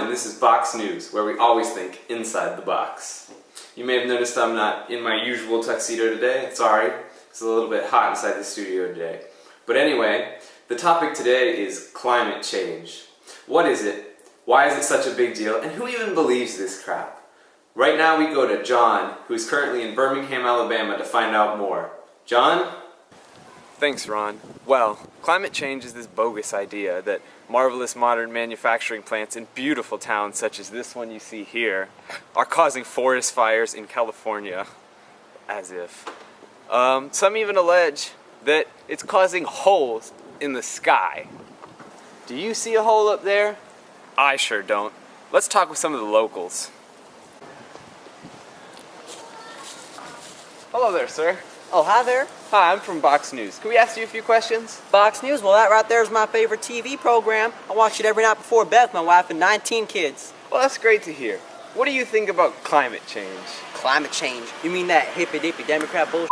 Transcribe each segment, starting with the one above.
and this is Box News, where we always think inside the box. You may have noticed I'm not in my usual tuxedo today. Sorry, it's a little bit hot inside the studio today. But anyway, the topic today is climate change. What is it? Why is it such a big deal? And who even believes this crap? Right now we go to John, who's currently in Birmingham, Alabama, to find out more. John? Thanks, Ron. Well, climate change is this bogus idea that marvelous modern manufacturing plants in beautiful towns such as this one you see here are causing forest fires in California. As if. Some even allege that it's causing holes in the sky. Do you see a hole up there? I sure don't. Let's talk with some of the locals. Hello there, sir. Oh, hi there. Hi, I'm from Box News. Can we ask you a few questions? Box News? Well, that right there is my favorite TV program. I watch it every night before bed with my wife and 19 kids. Well, that's great to hear. What do you think about climate change? Climate change? You mean that hippy-dippy Democrat bullshit?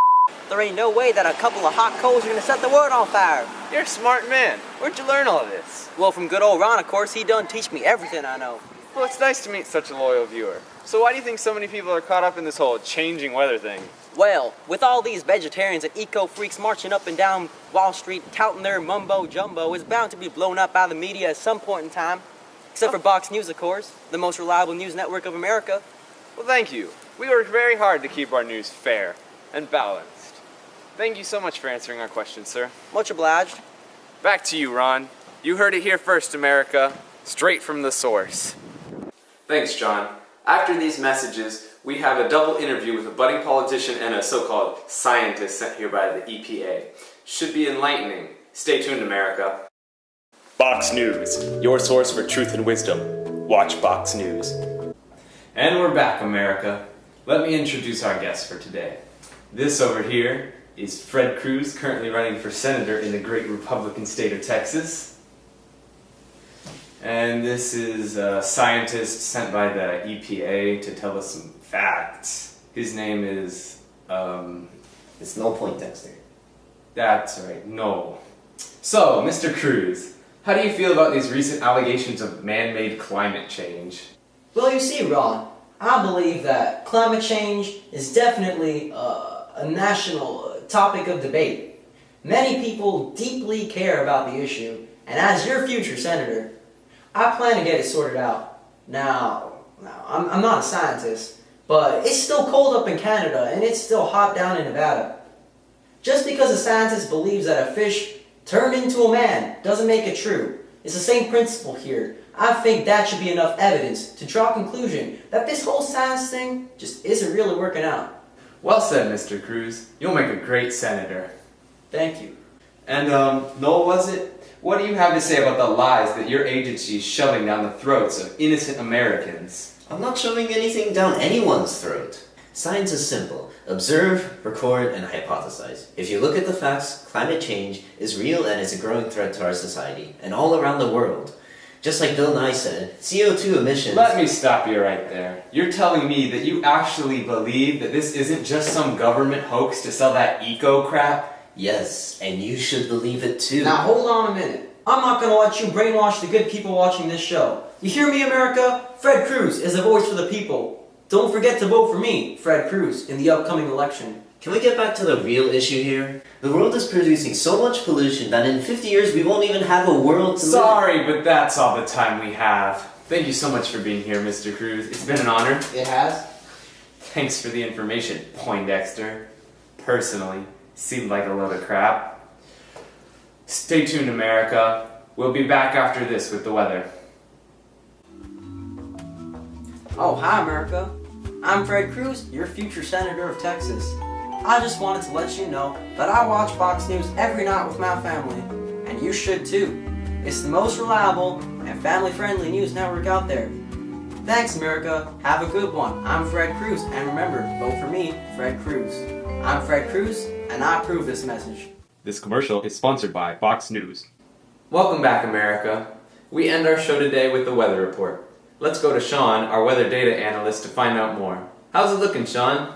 There ain't no way that a couple of hot coals are gonna set the world on fire. You're a smart man. Where'd you learn all of this? Well, from good old Ron, of course. He done teach me everything I know. Well, it's nice to meet such a loyal viewer. So why do you think so many people are caught up in this whole changing weather thing? Well, with all these vegetarians and eco-freaks marching up and down Wall Street touting their mumbo-jumbo, it's bound to be blown up by the media at some point in time. Except for Box News, of course, the most reliable news network of America. Well, thank you. We work very hard to keep our news fair and balanced. Thank you so much for answering our questions, sir. Much obliged. Back to you, Ron. You heard it here first, America. Straight from the source. Thanks, John. After these messages, we have a double interview with a budding politician and a so-called scientist sent here by the EPA. Should be enlightening. Stay tuned, America. Box News, your source for truth and wisdom. Watch Box News. And we're back, America. Let me introduce our guest for today. This over here is Fred Cruz, currently running for senator in the great Republican state of Texas. And this is a scientist sent by the EPA to tell us some facts. His name is, It's no point, Dexter. That's right, no. So, Mr. Cruz, how do you feel about these recent allegations of man-made climate change? Well, you see, Ron, I believe that climate change is definitely a national topic of debate. Many people deeply care about the issue, and as your future senator, I plan to get it sorted out. Now, I'm not a scientist, but it's still cold up in Canada, and it's still hot down in Nevada. Just because a scientist believes that a fish turned into a man doesn't make it true. It's the same principle here. I think that should be enough evidence to draw a conclusion that this whole science thing just isn't really working out. Well said, Mr. Cruz. You'll make a great senator. Thank you. And, Noel, was it? What do you have to say about the lies that your agency is shoving down the throats of innocent Americans? I'm not shoving anything down anyone's throat. Science is simple. Observe, record, and hypothesize. If you look at the facts, climate change is real and is a growing threat to our society, and all around the world. Just like Bill Nye said, CO2 emissions... Let me stop you right there. You're telling me that you actually believe that this isn't just some government hoax to sell that eco crap? Yes, and you should believe it too. Now hold on a minute. I'm not going to let you brainwash the good people watching this show. You hear me, America? Fred Cruz is a voice for the people. Don't forget to vote for me, Fred Cruz, in the upcoming election. Can we get back to the real issue here? The world is producing so much pollution that in 50 years we won't even have a world to Sorry, but that's all the time we have. Thank you so much for being here, Mr. Cruz. It's been an honor. It has? Thanks for the information, Poindexter. Personally, seemed like a load of crap. Stay tuned, America. We'll be back after this with the weather. Oh, hi, America. I'm Fred Cruz, your future senator of Texas. I just wanted to let you know that I watch Box News every night with my family, and you should too. It's the most reliable and family-friendly news network out there. Thanks, America. Have a good one. I'm Fred Cruz, and remember, vote for me, Fred Cruz. I'm Fred Cruz, and I approve this message. This commercial is sponsored by Fox News. Welcome back, America. We end our show today with the weather report. Let's go to Sean, our weather data analyst, to find out more. How's it looking, Sean?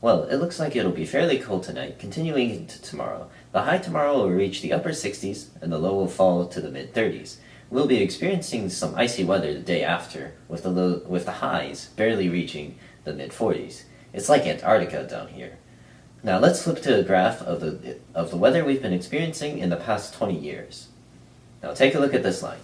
Well, it looks like it'll be fairly cold tonight, continuing into tomorrow. The high tomorrow will reach the upper 60s, and the low will fall to the mid-30s. We'll be experiencing some icy weather the day after, with the highs barely reaching the mid-40s. It's like Antarctica down here. Now let's flip to a graph of the weather we've been experiencing in the past 20 years. Now take a look at this line.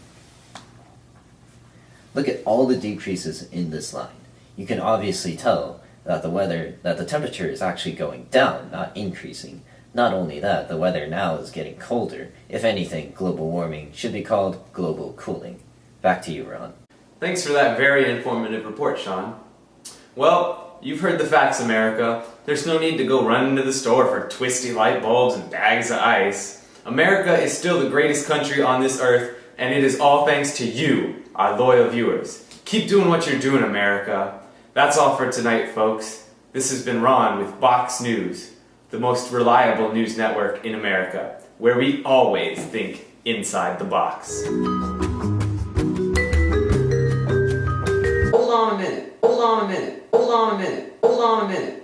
Look at all the decreases in this line. You can obviously tell that the temperature is actually going down, not increasing. Not only that, the weather now is getting colder. If anything, global warming should be called global cooling. Back to you, Ron. Thanks for that very informative report, Sean. Well, you've heard the facts, America. There's no need to go run into the store for twisty light bulbs and bags of ice. America is still the greatest country on this earth, and it is all thanks to you, our loyal viewers. Keep doing what you're doing, America. That's all for tonight, folks. This has been Ron with Box News, the most reliable news network in America, where we always think inside the box. Hold on a minute. Hold on a minute. Hold on a minute. Hold on a minute.